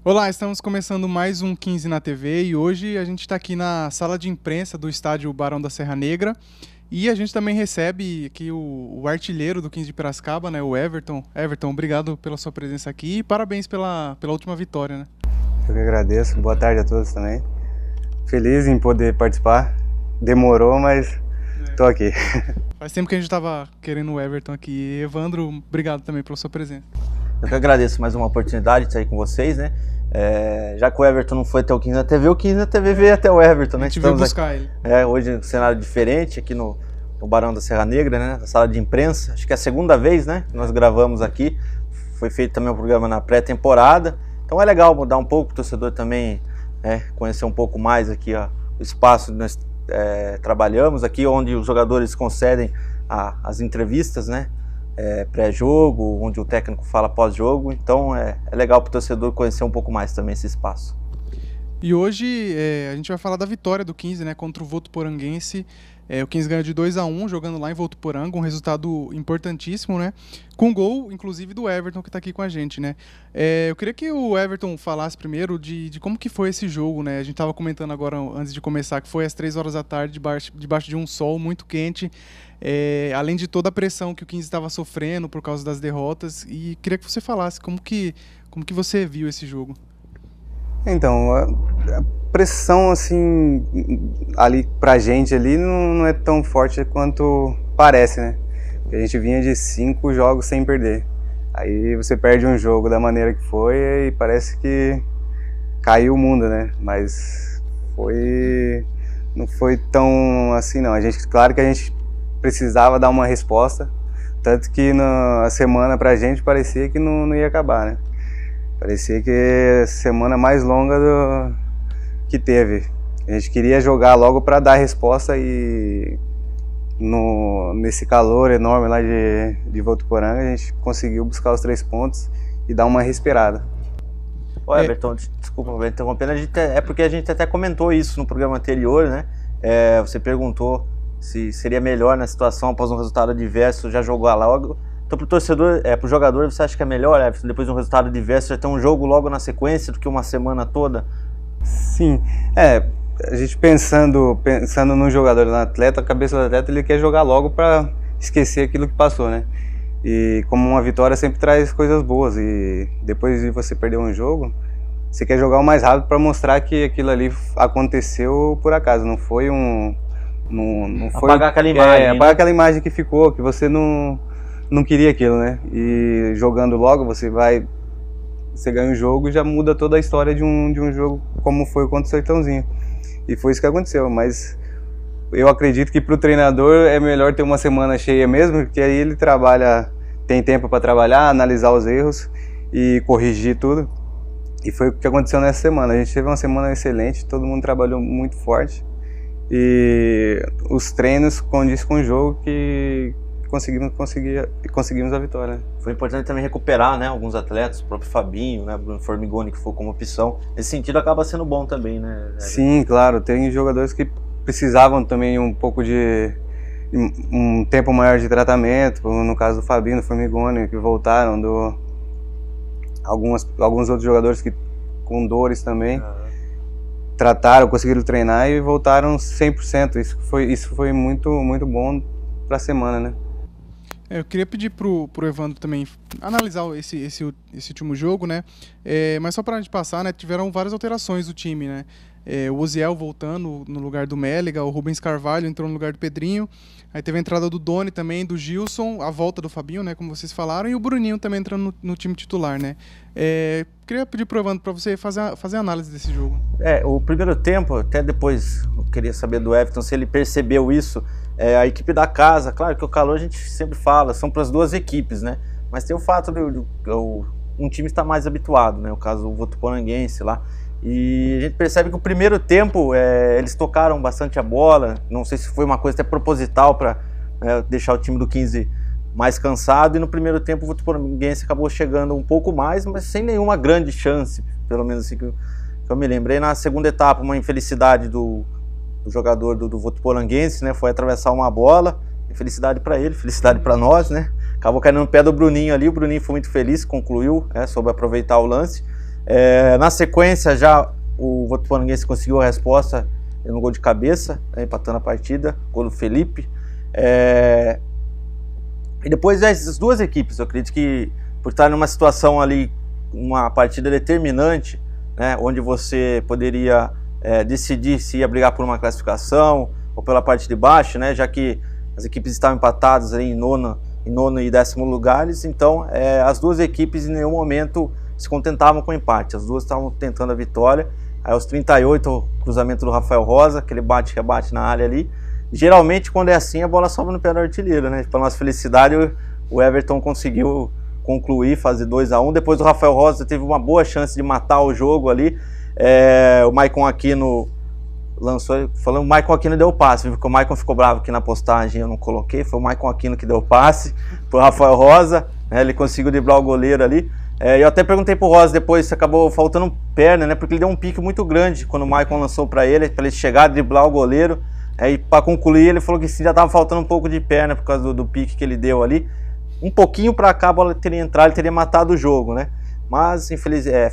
Olá, estamos começando mais um 15 na TV e hoje a gente está aqui na sala de imprensa do estádio Barão da Serra Negra e a gente também recebe aqui o artilheiro do 15 de Piracicaba, né, o Everton. Everton, obrigado pela sua presença aqui e parabéns pela última vitória, né? Eu que agradeço, boa tarde a todos também. Feliz em poder participar, demorou, mas tô aqui. Faz tempo que a gente estava querendo o Everton aqui. Evandro, obrigado também pela sua presença. Eu que agradeço mais uma oportunidade de estar aí com vocês, né? Já que o Everton não foi até o 15 na TV, o 15 na TV veio até o Everton, né? A gente veio buscar ele. Hoje um cenário diferente aqui no Barão da Serra Negra, né? Na sala de imprensa. Acho que é a segunda vez, né? Que nós gravamos aqui. Foi feito também um programa na pré-temporada. Então é legal mudar um pouco, o torcedor também conhecer um pouco mais aqui ó, o espaço que nós trabalhamos aqui, onde os jogadores concedem as entrevistas, né? Pré-jogo, onde o técnico fala pós-jogo, então é legal para o torcedor conhecer um pouco mais também esse espaço. E hoje a gente vai falar da vitória do 15, né, contra o Votuporanguense. O 15 ganhou de 2-1, jogando lá em Votuporanga, um resultado importantíssimo, né? Com gol, inclusive, do Everton, que está aqui com a gente, né? Eu queria que o Everton falasse primeiro de como que foi esse jogo, né? A gente estava comentando agora, antes de começar, que foi às 3 horas da tarde, debaixo de um sol muito quente, além de toda a pressão que o 15 estava sofrendo por causa das derrotas. E queria que você falasse como que você viu esse jogo. Então, a pressão assim ali pra gente ali não é tão forte quanto parece, né? Porque a gente vinha de 5 jogos sem perder. Aí você perde um jogo da maneira que foi e parece que caiu o mundo, né? Mas não foi tão assim não. Claro que a gente precisava dar uma resposta, tanto que a semana pra gente parecia que não ia acabar, né? Parecia que é a semana mais longa que teve. A gente queria jogar logo para dar a resposta e nesse calor enorme lá de Votuporanga a gente conseguiu buscar os 3 pontos e dar uma respirada. Ô Everton, desculpa me interrompendo, é porque a gente até comentou isso no programa anterior, né? Você perguntou se seria melhor na situação após um resultado adverso já jogar logo. Então, pro torcedor, pro jogador, você acha que é melhor, Everton, depois de um resultado adverso, já ter um jogo logo na sequência do que uma semana toda? Sim, a gente pensando no jogador, no atleta, a cabeça do atleta, ele quer jogar logo para esquecer aquilo que passou, né? E como uma vitória sempre traz coisas boas, e depois de você perder um jogo, você quer jogar o mais rápido para mostrar que aquilo ali aconteceu por acaso, não foi não foi apagar aquela imagem, apagar aquela imagem que ficou, que você não queria aquilo, né? E jogando logo, você ganha um jogo e já muda toda a história de um jogo, como foi contra o Sertãozinho. E foi isso que aconteceu, mas eu acredito que para o treinador é melhor ter uma semana cheia mesmo, porque aí ele tem tempo para trabalhar, analisar os erros e corrigir tudo. E foi o que aconteceu nessa semana. A gente teve uma semana excelente, todo mundo trabalhou muito forte e os treinos condiz com o jogo que conseguimos a vitória. Foi importante também recuperar, né, alguns atletas, o próprio Fabinho, né, Bruno Formigoni, que foi como opção. Nesse sentido acaba sendo bom também, né? Sim, claro. Tem jogadores que precisavam também um pouco de um tempo maior de tratamento, no caso do Fabinho, do Formigoni, que voltaram, alguns outros jogadores que com dores também. Trataram, conseguiram treinar e voltaram 100%. Isso foi muito, muito bom para a semana, né? Eu queria pedir pro Evandro também analisar esse último jogo, né? Mas só para a gente passar, né? Tiveram várias alterações do time, né? O Oziel voltando no lugar do Mélega, o Rubens Carvalho entrou no lugar do Pedrinho, aí teve a entrada do Doni também, do Gilson, a volta do Fabinho, né? Como vocês falaram, e o Bruninho também entrando no time titular, né? Queria pedir pro Evandro para você fazer a análise desse jogo. O primeiro tempo, até depois eu queria saber do Everton se ele percebeu isso. A equipe da casa, claro que o calor a gente sempre fala, são para as duas equipes, né? Mas tem o fato de um time estar mais habituado, né? O caso do Votuporanguense lá. E a gente percebe que o primeiro tempo eles tocaram bastante a bola, não sei se foi uma coisa até proposital para deixar o time do 15 mais cansado, e no primeiro tempo o Votuporanguense acabou chegando um pouco mais, mas sem nenhuma grande chance, pelo menos assim que eu me lembrei. Na segunda etapa, uma infelicidade do jogador do Votuporanguense, né, foi atravessar uma bola, felicidade para ele, felicidade para nós, né, acabou caindo no pé do Bruninho ali, o Bruninho foi muito feliz, concluiu, soube aproveitar o lance, Na sequência, já o Votuporanguense conseguiu a resposta no gol de cabeça, empatando a partida, gol do Felipe. E depois as duas equipes, eu acredito que por estar numa situação ali, uma partida determinante, né, onde você poderia decidir se ia brigar por uma classificação ou pela parte de baixo, né, já que as equipes estavam empatadas ali em nono e 10º lugares, então as duas equipes em nenhum momento se contentavam com o empate, as duas estavam tentando a vitória. Aí aos 38, o cruzamento do Rafael Rosa, aquele bate-rebate na área ali. Geralmente, quando é assim, a bola sobe no pé do artilheiro, né? Para nossa felicidade, o Everton conseguiu concluir, fazer 2-1. Depois o Rafael Rosa teve uma boa chance de matar o jogo ali. O Maicon Aquino lançou, falando, o Maicon Aquino deu o passe, porque o Maicon ficou bravo que na postagem eu não coloquei, foi o Maicon Aquino que deu o passe pro Rafael Rosa, né? Ele conseguiu driblar o goleiro ali. Eu até perguntei pro Rosa depois se acabou faltando perna, né? Porque ele deu um pique muito grande quando o Maicon lançou para ele chegar, driblar o goleiro. E para concluir, ele falou que já estava faltando um pouco de perna por causa do pique que ele deu ali. Um pouquinho para cá a bola teria entrado, ele teria matado o jogo, né? Mas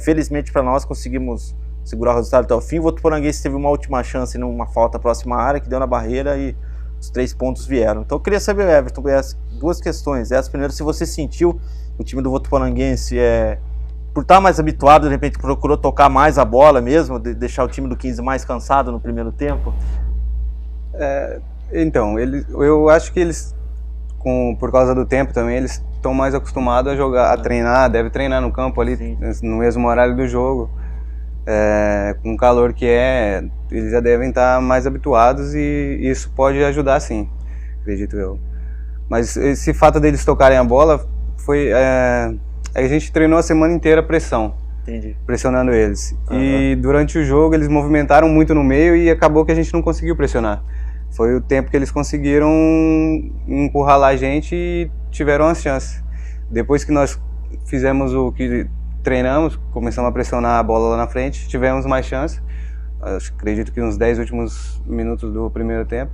felizmente para nós conseguimos segurar o resultado até o fim. O Votuporanguense teve uma última chance numa falta próxima à área que deu na barreira e os 3 pontos vieram. Então eu queria saber, Everton, duas questões. Essa primeiro, se você sentiu o time do Votuporanguense por estar mais habituado, de repente procurou tocar mais a bola mesmo, deixar o time do 15 mais cansado no primeiro tempo? Então, eu acho que eles, por causa do tempo também, eles estão mais acostumados a jogar, a treinar, deve treinar no campo ali, sim, no mesmo horário do jogo. Com o calor que eles já devem estar mais habituados e isso pode ajudar, sim, acredito eu. Mas esse fato deles tocarem a bola a gente treinou a semana inteira pressão. Entendi. Pressionando eles. Uhum. E durante o jogo eles movimentaram muito no meio e acabou que a gente não conseguiu pressionar. Foi o tempo que eles conseguiram encurralar a gente e tiveram as chances. Depois que nós fizemos o que treinamos, começamos a pressionar a bola lá na frente, tivemos mais chances. Acredito que nos 10 últimos minutos do primeiro tempo.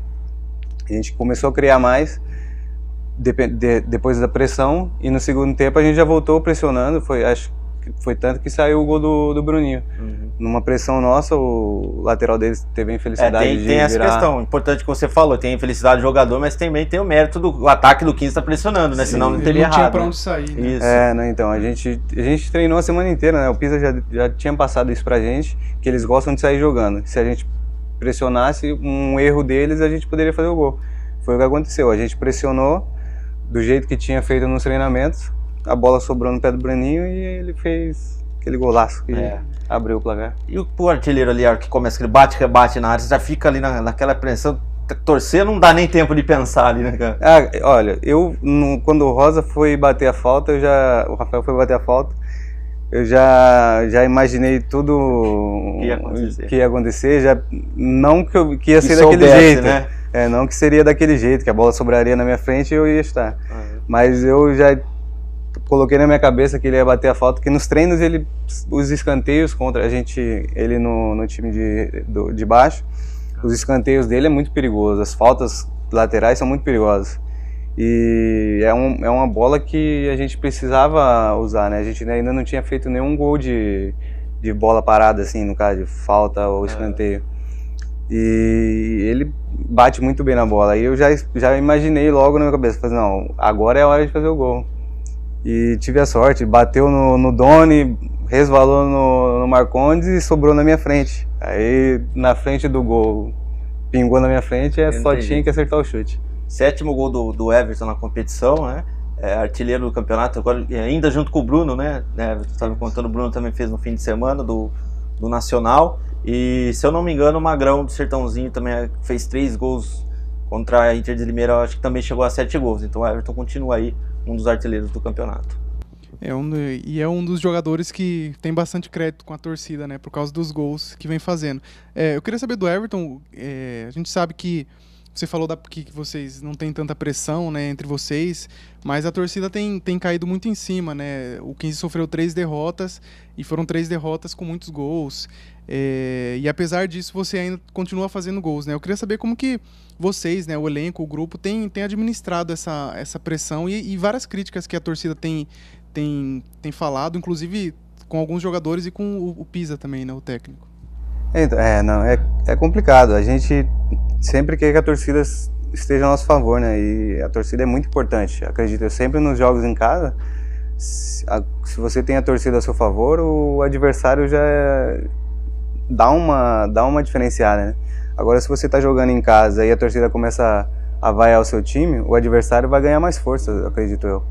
A gente começou a criar mais depois da pressão, e no segundo tempo a gente já voltou pressionando, acho que foi tanto que saiu o gol do Bruninho. Uhum. Numa pressão nossa, o lateral deles teve a infelicidade de tem essa questão, importante que você falou, tem a infelicidade do jogador, mas também tem o mérito do ataque do 15 está pressionando, né? Sim, senão não teria errado. Não tinha pra onde sair, né? Isso. Então, a gente treinou a semana inteira, né? O Pisa já tinha passado isso pra gente, que eles gostam de sair jogando. Se a gente pressionasse, um erro deles, a gente poderia fazer o gol. Foi o que aconteceu, a gente pressionou do jeito que tinha feito nos treinamentos, a bola sobrou no pé do Bruninho e ele fez aquele golaço que abriu o placar. E o artilheiro ali, que começa aquele bate-rebate na área, você já fica ali naquela apreensão, torcer não dá nem tempo de pensar ali, né, cara? Olha, quando o Rosa foi bater a falta, o Rafael foi bater a falta, eu já imaginei tudo que ia acontecer, já, não que ia ser daquele jeito, né? Não que seria daquele jeito, que a bola sobraria na minha frente e eu ia estar. Mas eu já coloquei na minha cabeça que ele ia bater a falta, que nos treinos os escanteios contra a gente, ele no time de baixo, os escanteios dele é muito perigoso, as faltas laterais são muito perigosas. E é uma bola que a gente precisava usar, né? A gente ainda não tinha feito nenhum gol de bola parada, assim, no caso de falta ou escanteio. E ele bate muito bem na bola. Aí eu já imaginei logo na minha cabeça, falei, não, agora é a hora de fazer o gol. E tive a sorte, bateu no Doni, resvalou no Marcondes e sobrou na minha frente. Aí na frente do gol, pingou na minha frente, só tinha que acertar o chute. 7º gol do Everton na competição, né? Artilheiro do campeonato, agora, ainda junto com o Bruno, né? Você estava me contando, o Bruno também fez no fim de semana do Nacional. E se eu não me engano, o Magrão do Sertãozinho também fez 3 gols contra a Inter de Limeira, acho que também chegou a 7 gols. Então o Everton continua aí um dos artilheiros do campeonato. É um dos jogadores que tem bastante crédito com a torcida, né? Por causa dos gols que vem fazendo. Eu queria saber do Everton, a gente sabe que você falou que vocês não tem tanta pressão, né, entre vocês, mas a torcida tem caído muito em cima, né? O 15 sofreu 3 derrotas e foram 3 derrotas com muitos gols. E apesar disso, você ainda continua fazendo gols, né? Eu queria saber como que vocês, né, o elenco, o grupo, tem administrado essa pressão e várias críticas que a torcida tem falado, inclusive com alguns jogadores e com o Pisa também, né, o técnico. Então, não, é complicado. A gente sempre quer que a torcida esteja a nosso favor, né? E a torcida é muito importante. Acredito eu, sempre nos jogos em casa, se você tem a torcida a seu favor, o adversário já dá uma diferenciada, né? Agora, se você está jogando em casa e a torcida começa a vaiar o seu time, o adversário vai ganhar mais força, acredito eu.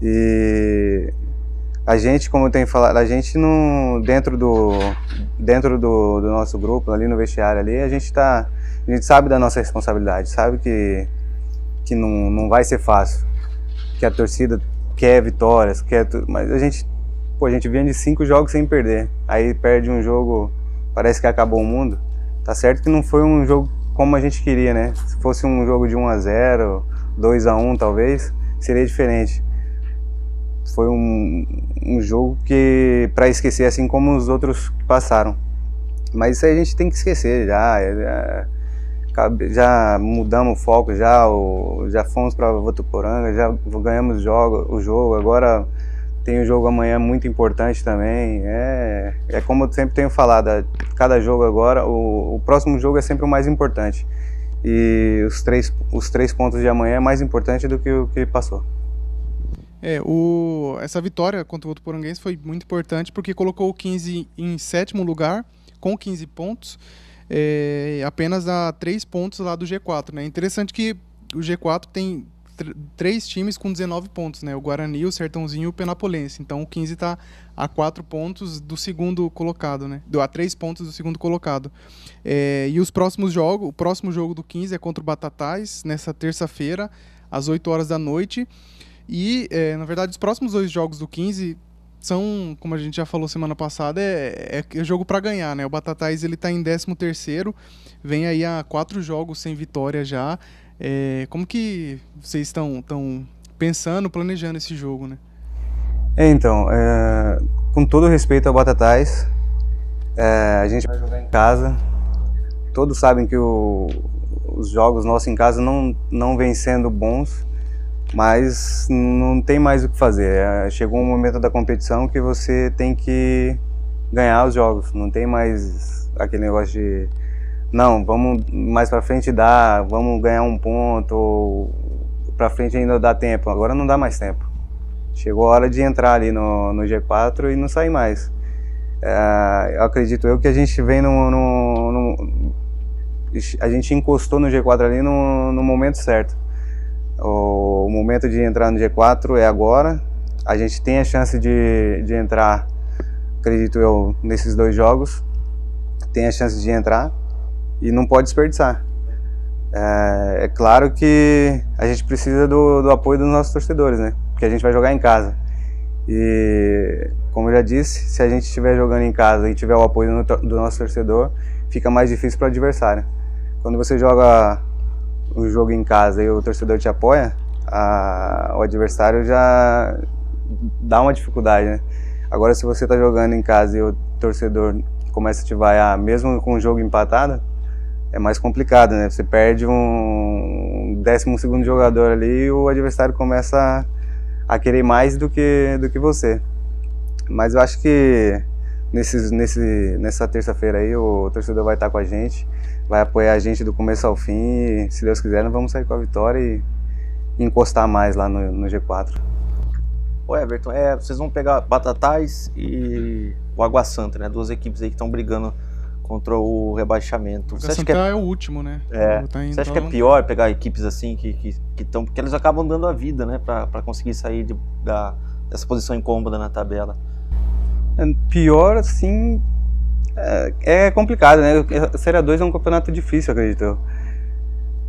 E a gente, como eu tenho falado, a gente dentro do nosso grupo, ali no vestiário, ali, a gente sabe da nossa responsabilidade, sabe que não vai ser fácil, que a torcida quer vitórias, mas a gente vinha de 5 jogos sem perder, aí perde um jogo, parece que acabou o mundo. Tá certo que não foi um jogo como a gente queria, né? Se fosse um jogo de 1-0, 2-1 talvez, seria diferente. Foi um jogo que para esquecer, assim como os outros que passaram. Mas isso aí a gente tem que esquecer já mudamos o foco, já fomos para Votuporanga, já ganhamos o jogo, agora tem o jogo amanhã muito importante também. É como eu sempre tenho falado, cada jogo agora, o próximo jogo é sempre o mais importante. E os três pontos de amanhã é mais importante do que o que passou. Essa vitória contra o Votuporanguense foi muito importante porque colocou o 15 em 7º lugar, com 15 pontos, apenas a 3 pontos lá do G4. Né? Interessante que o G4 tem 3 times com 19 pontos, né? O Guarani, o Sertãozinho e o Penapolense. Então o 15 está a 4 pontos do segundo colocado, né? A 3 pontos do segundo colocado. E o próximo jogo do 15 é contra o Batatais, nessa terça-feira, às 8 horas da noite. E, na verdade, os próximos 2 jogos do 15 são, como a gente já falou semana passada, é jogo para ganhar, né? O Batatais ele está em 13º, vem aí a 4 jogos sem vitória já. Como que vocês estão pensando, planejando esse jogo, né? Então, com todo respeito ao Batatais, a gente vai jogar em casa. Todos sabem que os jogos nossos em casa não vêm sendo bons, mas não tem mais o que fazer. Chegou um momento da competição que você tem que ganhar os jogos. Não tem mais aquele negócio de não, vamos mais pra frente vamos ganhar um ponto, ou pra frente ainda dá tempo. Agora não dá mais tempo. Chegou a hora de entrar ali no G4 e não sair mais. Eu acredito que a gente vem a gente encostou no G4 ali no momento certo. O momento de entrar no G4 é agora. A gente tem a chance de entrar, acredito eu, nesses 2 jogos. Tem a chance de entrar e não pode desperdiçar. É claro que a gente precisa do apoio dos nossos torcedores, né? Porque a gente vai jogar em casa. E, como eu já disse, se a gente estiver jogando em casa e tiver o apoio do nosso torcedor, fica mais difícil para o adversário. Quando você joga o jogo em casa e o torcedor te apoia, o adversário já dá uma dificuldade, né? Agora, se você está jogando em casa e o torcedor começa a te vaiar, mesmo com o jogo empatado, é mais complicado, né? Você perde um 12º jogador ali e o adversário começa a querer mais do que você. Mas eu acho que nessa terça-feira aí o torcedor vai estar com a gente, vai apoiar a gente do começo ao fim e, se Deus quiser, nós vamos sair com a vitória e encostar mais lá no G4. Ô Everton, vocês vão pegar Batatais e o Água Santa, né? 2 equipes aí que estão brigando contra o rebaixamento. Você acha que é o último, né? Você acha que é pior pegar equipes assim que estão, porque eles acabam dando a vida, né, para conseguir sair dessa posição incômoda na tabela? Pior, assim, é complicado, né? A Série 2 é um campeonato difícil, acredito eu.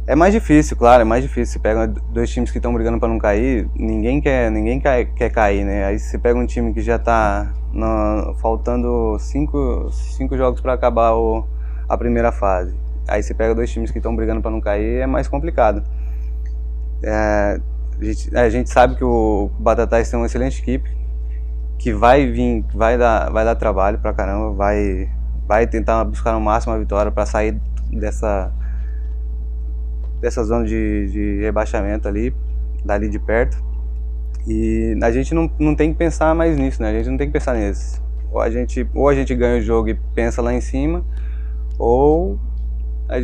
É mais difícil, claro, é mais difícil. Você pega 2 times que estão brigando para não cair, ninguém quer cair, né? Aí você pega um time que já está faltando 5 jogos para acabar a primeira fase. Aí você pega 2 times que estão brigando para não cair, é mais complicado. A gente sabe que o Batatais tem uma excelente equipe, que vai dar trabalho pra caramba, vai tentar buscar no máximo a vitória para sair dessa zona de rebaixamento dali de perto. E a gente não tem que pensar mais nisso, né? A gente não tem que pensar nisso. ou a gente ganha o jogo e pensa lá em cima, ou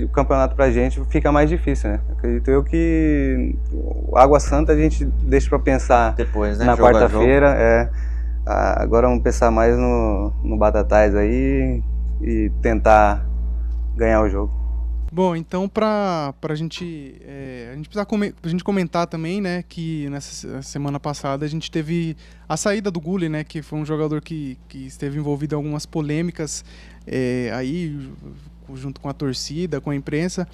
o campeonato pra gente fica mais difícil, né? Acredito eu que o Água Santa a gente deixa para pensar depois, né? na quarta-feira. Agora vamos pensar mais no Batatais aí e tentar ganhar o jogo. Bom, então pra gente precisa a gente comentar também, né, que nessa semana passada a gente teve a saída do Gulli, né, que foi um jogador que esteve envolvido em algumas polêmicas aí junto com a torcida, com a imprensa.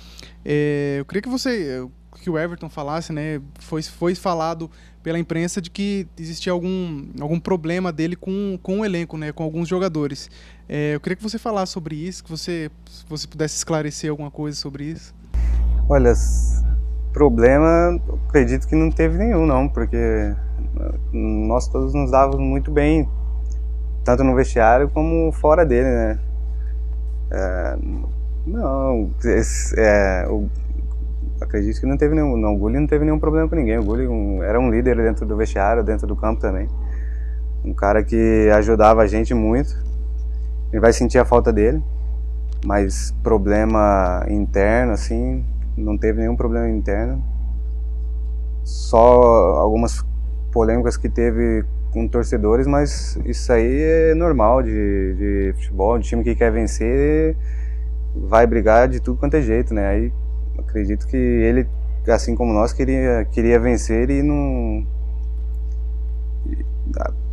Eu queria que o Everton falasse, né, foi falado pela imprensa de que existia algum problema dele com o elenco, né, com alguns jogadores. Eu queria que você falasse sobre isso, que você pudesse esclarecer alguma coisa sobre isso. Olha, problema, acredito que não teve nenhum, não, porque nós todos nos dávamos muito bem, tanto no vestiário como fora dele, né? Acredito que não teve nenhum. Não, o Gulli não teve nenhum problema com ninguém. O Gulli era um líder dentro do vestiário, dentro do campo também. Um cara que ajudava a gente muito. A gente vai sentir a falta dele, mas problema interno, assim, não teve nenhum problema interno. Só algumas polêmicas que teve com torcedores, mas isso aí é normal de futebol. Um time que quer vencer vai brigar de tudo quanto é jeito, né? Aí acredito que ele, assim como nós, queria vencer e não...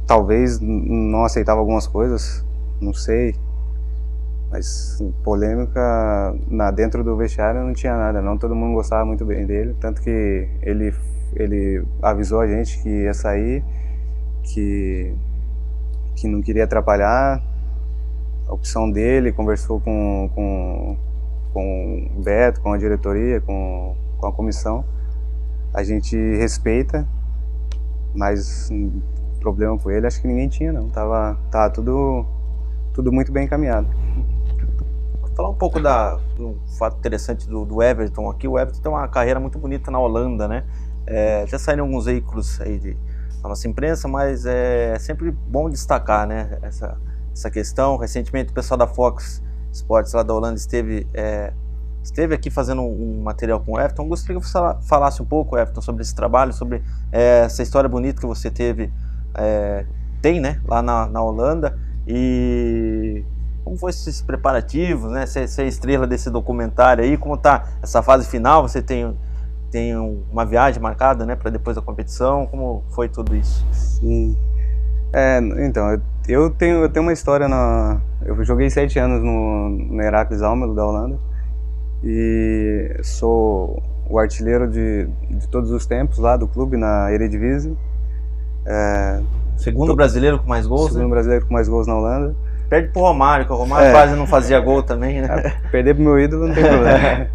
Talvez não aceitava algumas coisas, não sei. Mas polêmica dentro do vestiário não tinha nada, não. Todo mundo gostava muito bem dele, tanto que ele avisou a gente que ia sair, que não queria atrapalhar a opção dele, conversou com o Beto, com a diretoria, com a comissão. A gente respeita, mas problema com ele acho que ninguém tinha, não. Tava tudo muito bem encaminhado. Vou falar um pouco do fato interessante do Everton aqui. O Everton tem uma carreira muito bonita na Holanda, né? Já saíram alguns veículos aí da nossa imprensa, mas é sempre bom destacar, né, essa questão. Recentemente o pessoal da Fox Sports lá da Holanda esteve aqui fazendo um material com o Everton. Gostaria que você falasse um pouco, Everton, sobre esse trabalho, sobre essa história bonita que você tem, né, lá na Holanda, e como foi esses preparativos, né? Você é estrela desse documentário aí, como tá essa fase final? Você tem uma viagem marcada, né, para depois da competição? Como foi tudo isso? Sim. Então, eu tenho uma história eu joguei 7 anos no Heracles Almelo da Holanda e sou o artilheiro de todos os tempos lá do clube na Eredivisie. Segundo brasileiro com mais gols, segundo, né? Brasileiro com mais gols na Holanda. Perde pro Romário, que o Romário quase não fazia gol também, né? Perder pro meu ídolo não tem problema.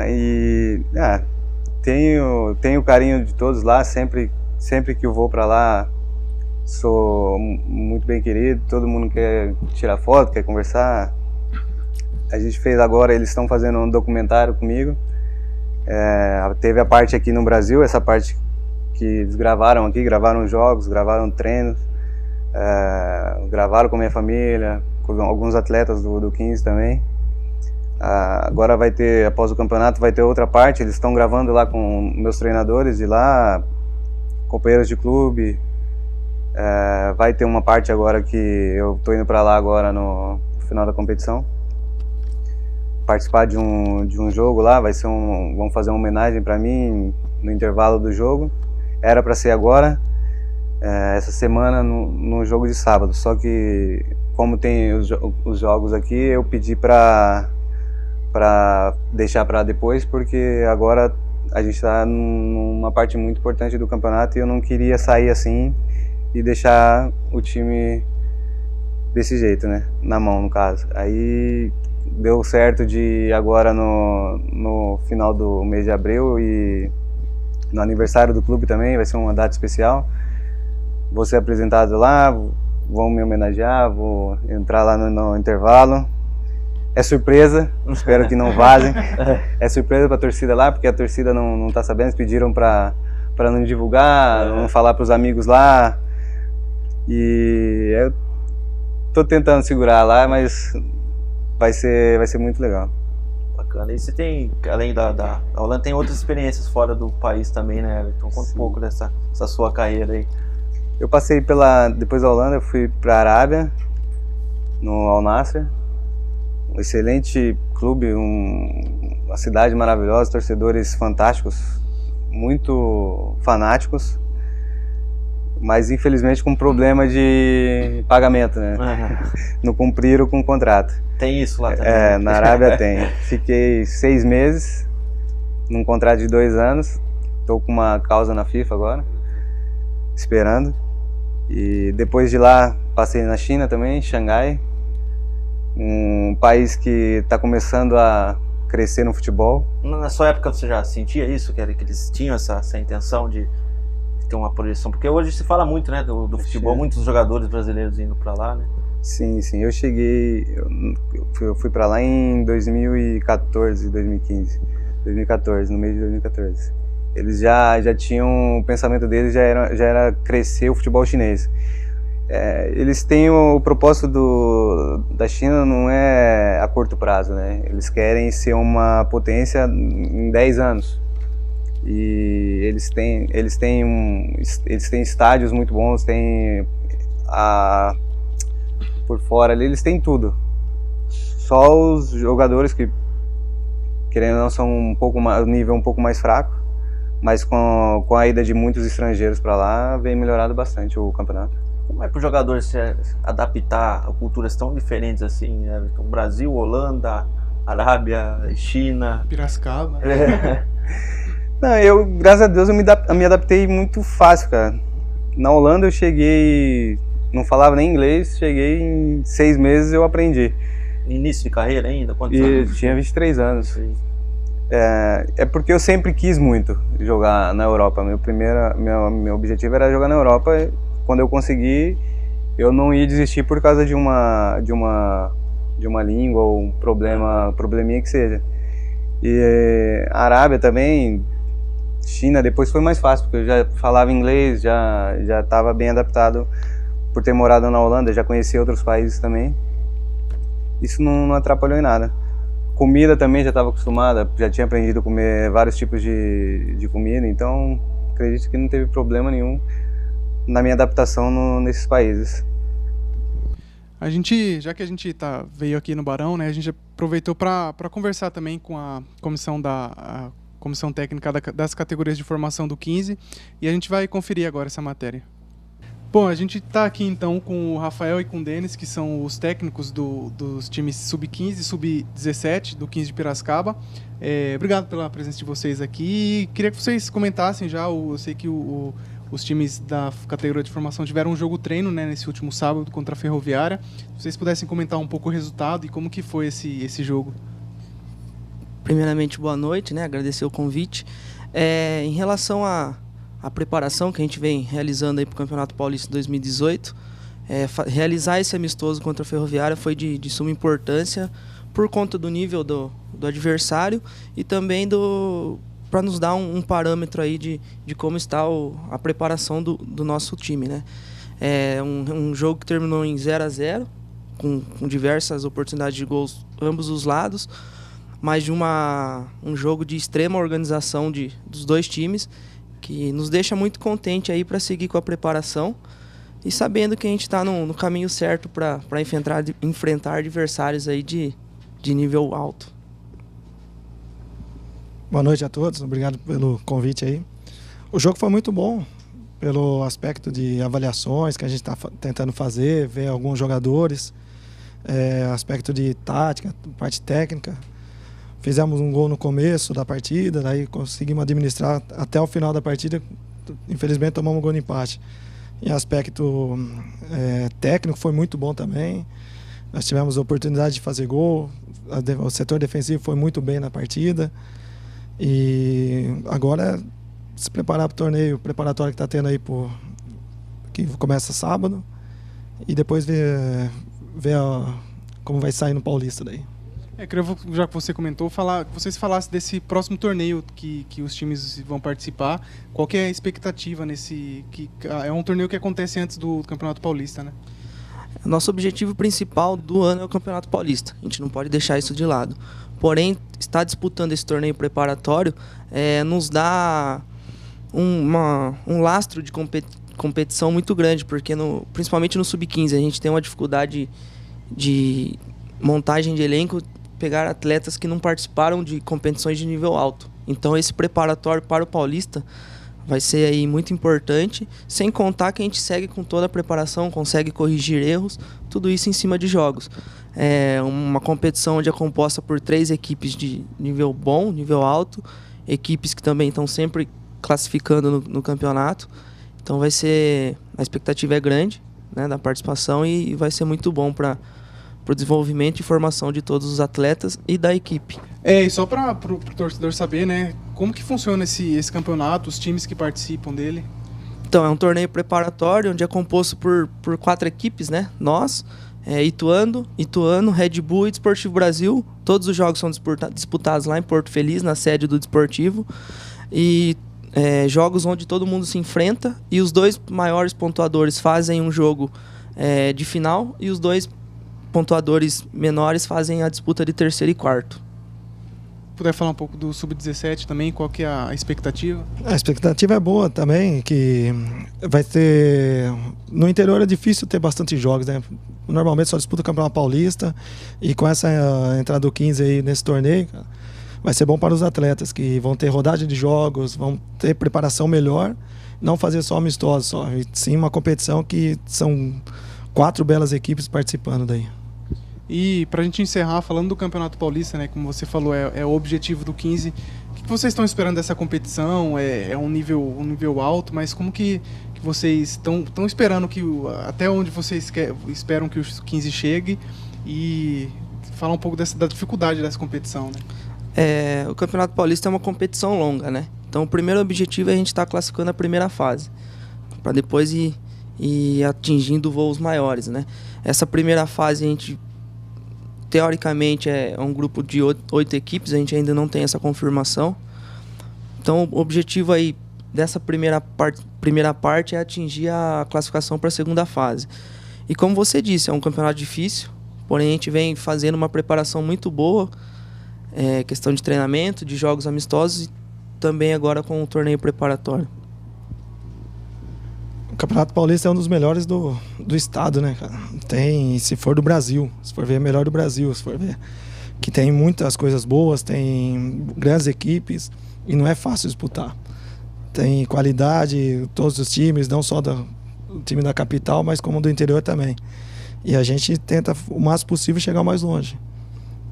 E tenho carinho de todos lá, sempre que eu vou para lá sou muito bem querido, todo mundo quer tirar foto, quer conversar. A gente fez agora, eles estão fazendo um documentário comigo. Teve a parte aqui no Brasil, essa parte que eles gravaram aqui, gravaram jogos, gravaram treinos, gravaram com minha família, com alguns atletas do 15 também. Agora vai ter, após o campeonato, vai ter outra parte, eles estão gravando lá com meus treinadores de lá, companheiros de clube. Vai ter uma parte agora que eu tô indo para lá agora no final da competição, participar de um jogo lá, vão fazer uma homenagem para mim no intervalo do jogo. Era para ser agora, essa semana no jogo de sábado, só que como tem os jogos aqui, eu pedi para deixar para depois, porque agora a gente está numa parte muito importante do campeonato e eu não queria sair assim e deixar o time desse jeito, né, na mão, no caso. Aí deu certo de agora no final do mês de abril e no aniversário do clube também, vai ser uma data especial. Vou ser apresentado lá, vão me homenagear, vou entrar lá no intervalo. É surpresa, espero que não vazem. É surpresa para a torcida lá, porque a torcida não está sabendo, eles pediram para não divulgar, não falar para os amigos lá. E tô tentando segurar lá, mas vai ser muito legal. Bacana. E você tem, além da Holanda, tem outras experiências fora do país também, né? Então conta um pouco dessa sua carreira aí. Eu passei depois da Holanda, eu fui para a Arábia, no Al Nassr, um excelente clube, uma cidade maravilhosa, torcedores fantásticos, muito fanáticos, mas infelizmente com problema de pagamento, né? Não cumpriram com o contrato. Tem isso lá também? Na Arábia tem. Fiquei 6 meses num contrato de 2 anos, estou com uma causa na FIFA agora, esperando. E depois de lá passei na China também, Xangai, um país que está começando a crescer no futebol. Na sua época você já sentia isso, que eles tinham essa intenção de ter uma projeção? Porque hoje se fala muito, né, do futebol, muitos jogadores brasileiros indo para lá, né? Sim, eu cheguei, eu fui para lá em 2014, 2014, no mês de 2014. Eles já tinham, o pensamento deles já era crescer o futebol chinês. Eles têm o propósito da China não é a curto prazo, né? Eles querem ser uma potência em 10 anos. E eles têm estádios muito bons, por fora ali eles têm tudo. Só os jogadores que, querendo ou não, são um nível um pouco mais fraco, mas com a ida de muitos estrangeiros para lá, vem melhorado bastante o campeonato. Como é para o jogador se adaptar a culturas tão diferentes assim, né? Então, Brasil, Holanda, Arábia, China... Piracicaba. Não, graças a Deus, eu me adaptei muito fácil, cara. Na Holanda eu cheguei, não falava nem inglês, cheguei em 6 meses eu aprendi. Início de carreira ainda? Quantos anos? Tinha 23 anos. É porque eu sempre quis muito jogar na Europa. Meu objetivo era jogar na Europa. Quando eu consegui, eu não ia desistir por causa de uma língua ou um probleminha que seja. E a Arábia também, China, depois foi mais fácil, porque eu já falava inglês, já estava bem adaptado por ter morado na Holanda, já conhecia outros países também. Isso não atrapalhou em nada. Comida também já estava acostumada, já tinha aprendido a comer vários tipos de comida, então acredito que não teve problema nenhum na minha adaptação nesses países. Já que a gente veio aqui no Barão, né, a gente aproveitou para conversar também com a comissão técnica das categorias de formação do 15, e a gente vai conferir agora essa matéria. Bom, a gente está aqui então com o Rafael e com o Denis, que são os técnicos dos times sub-15 e sub-17 do 15 de Piracicaba. Obrigado pela presença de vocês aqui. Queria que vocês comentassem já, eu sei que os times da categoria de formação tiveram um jogo treino, né, nesse último sábado contra a Ferroviária. Se vocês pudessem comentar um pouco o resultado e como que foi esse jogo. Primeiramente, boa noite, né? Agradecer o convite. Em relação à preparação que a gente vem realizando aí para o Campeonato Paulista 2018, realizar esse amistoso contra a Ferroviária foi de suma importância por conta do nível do adversário e também para nos dar um parâmetro aí de como está a preparação do nosso time, né? Um jogo que terminou em 0-0, com diversas oportunidades de gols ambos os lados, mas de um jogo de extrema organização dos dois times, que nos deixa muito contente aí para seguir com a preparação e sabendo que a gente está no caminho certo para enfrentar adversários aí de nível alto. Boa noite a todos, obrigado pelo convite aí. O jogo foi muito bom, pelo aspecto de avaliações que a gente está tentando fazer, ver alguns jogadores, aspecto de tática, parte técnica. Fizemos um gol no começo da partida, daí conseguimos administrar até o final da partida, infelizmente tomamos um gol de empate. Em aspecto técnico foi muito bom também, nós tivemos a oportunidade de fazer gol, o setor defensivo foi muito bem na partida. E agora se preparar para o torneio preparatório que está tendo aí, que começa sábado, e depois ver como vai sair no Paulista daí. Já que você comentou, que vocês falassem desse próximo torneio que os times vão participar. Qual que é a expectativa que é um torneio que acontece antes do Campeonato Paulista, né? Nosso objetivo principal do ano é o Campeonato Paulista. A gente não pode deixar isso de lado. Porém, estar disputando esse torneio preparatório nos dá um lastro de competição muito grande, porque principalmente no Sub-15 a gente tem uma dificuldade de montagem de elenco, pegar atletas que não participaram de competições de nível alto. Então esse preparatório para o Paulista vai ser aí muito importante, sem contar que a gente segue com toda a preparação, consegue corrigir erros, tudo isso em cima de jogos. É uma competição onde é composta por 3 equipes de nível bom, nível alto, equipes que também estão sempre classificando no campeonato. Então a expectativa é grande, né, da participação, e vai ser muito bom para o desenvolvimento e formação de todos os atletas e da equipe. E só para o torcedor saber, né, como que funciona esse campeonato, os times que participam dele? Então, é um torneio preparatório onde é composto por 4 equipes, né? Nós, Ituano, Red Bull e Desportivo Brasil. Todos os jogos são disputados lá em Porto Feliz, na sede do Desportivo. E jogos onde todo mundo se enfrenta e os 2 maiores pontuadores fazem um jogo de final e os 2 pontuadores menores fazem a disputa de terceiro e quarto. Puder falar um pouco do Sub-17 também, qual que é a expectativa? A expectativa é boa também, que vai ter... No interior é difícil ter bastante jogos, né? Normalmente só disputa o Campeonato Paulista, e com essa entrada do 15 aí nesse torneio, vai ser bom para os atletas, que vão ter rodagem de jogos, vão ter preparação melhor, não fazer só amistosos, e sim uma competição que são 4 belas equipes participando daí. E pra gente encerrar, falando do Campeonato Paulista, né, como você falou, é o objetivo do 15. O que vocês estão esperando dessa competição? É um nível alto, mas como que vocês estão esperando até onde vocês esperam que o 15 chegue? E falar um pouco da dificuldade dessa competição, né? O Campeonato Paulista é uma competição longa, né? Então o primeiro objetivo é a gente estar classificando a primeira fase, para depois ir atingindo voos maiores, né? Essa primeira fase a gente... Teoricamente é um grupo de 8 equipes, a gente ainda não tem essa confirmação. Então o objetivo aí dessa primeira parte é atingir a classificação para a segunda fase. E como você disse, é um campeonato difícil, porém a gente vem fazendo uma preparação muito boa, questão de treinamento, de jogos amistosos e também agora com o torneio preparatório. O Campeonato Paulista é um dos melhores do estado, né, cara? Se for do Brasil, se for ver, é melhor do Brasil, se for ver. Que tem muitas coisas boas, tem grandes equipes e não é fácil disputar. Tem qualidade, todos os times, não só do time da capital, mas como do interior também. E a gente tenta, o máximo possível, chegar mais longe.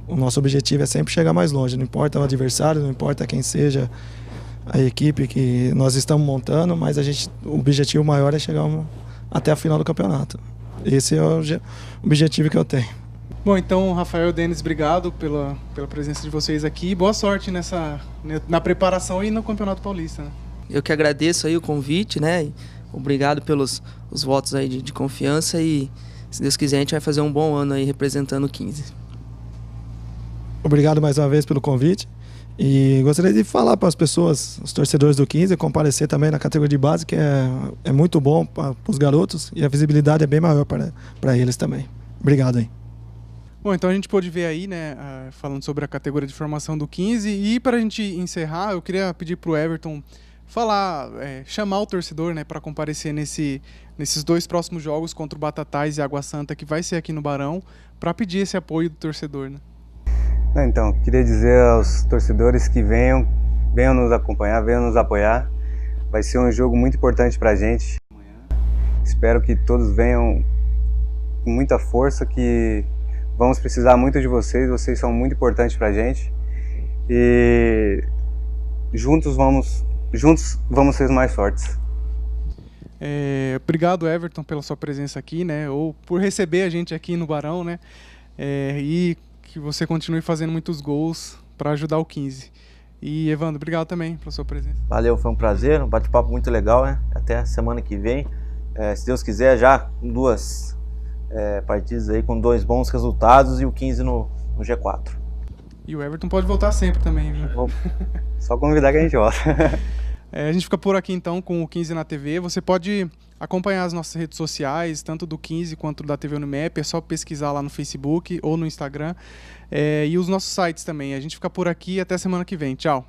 O nosso objetivo é sempre chegar mais longe, não importa o adversário, não importa quem seja a equipe que nós estamos montando, mas o objetivo maior é chegar até a final do campeonato. Esse é o objetivo que eu tenho. Bom, então, Rafael e Denis, obrigado pela presença de vocês aqui. Boa sorte na preparação e no Campeonato Paulista, né? Eu que agradeço aí o convite, né? Obrigado pelos os votos aí de confiança e, se Deus quiser, a gente vai fazer um bom ano aí representando o 15. Obrigado mais uma vez pelo convite. E gostaria de falar para as pessoas, os torcedores do 15, comparecer também na categoria de base, que é muito bom para os garotos e a visibilidade é bem maior para eles também. Obrigado aí. Bom, então a gente pôde ver aí, né, falando sobre a categoria de formação do 15. E para a gente encerrar, eu queria pedir para o Everton chamar o torcedor, né, para comparecer nesses 2 próximos jogos contra o Batatais e Água Santa, que vai ser aqui no Barão, para pedir esse apoio do torcedor, né? Então, queria dizer aos torcedores que venham nos acompanhar, venham nos apoiar. Vai ser um jogo muito importante para a gente. Espero que todos venham com muita força, que vamos precisar muito de vocês são muito importantes para a gente. E juntos vamos ser mais fortes. Obrigado, Everton, pela sua presença aqui, né? Ou por receber a gente aqui no Barão, né? E que você continue fazendo muitos gols para ajudar o 15. E, Evandro, obrigado também pela sua presença. Valeu, foi um prazer, um bate-papo muito legal, né? Até a semana que vem. Se Deus quiser, já com 2 partidas aí, com 2 bons resultados e o 15 no G4. E o Everton pode voltar sempre também, viu? Só convidar que a gente volta. A gente fica por aqui então com o 15 na TV. Você pode acompanhar as nossas redes sociais, tanto do 15 quanto da TV Unimap. É só pesquisar lá no Facebook ou no Instagram. E os nossos sites também. A gente fica por aqui até semana que vem. Tchau!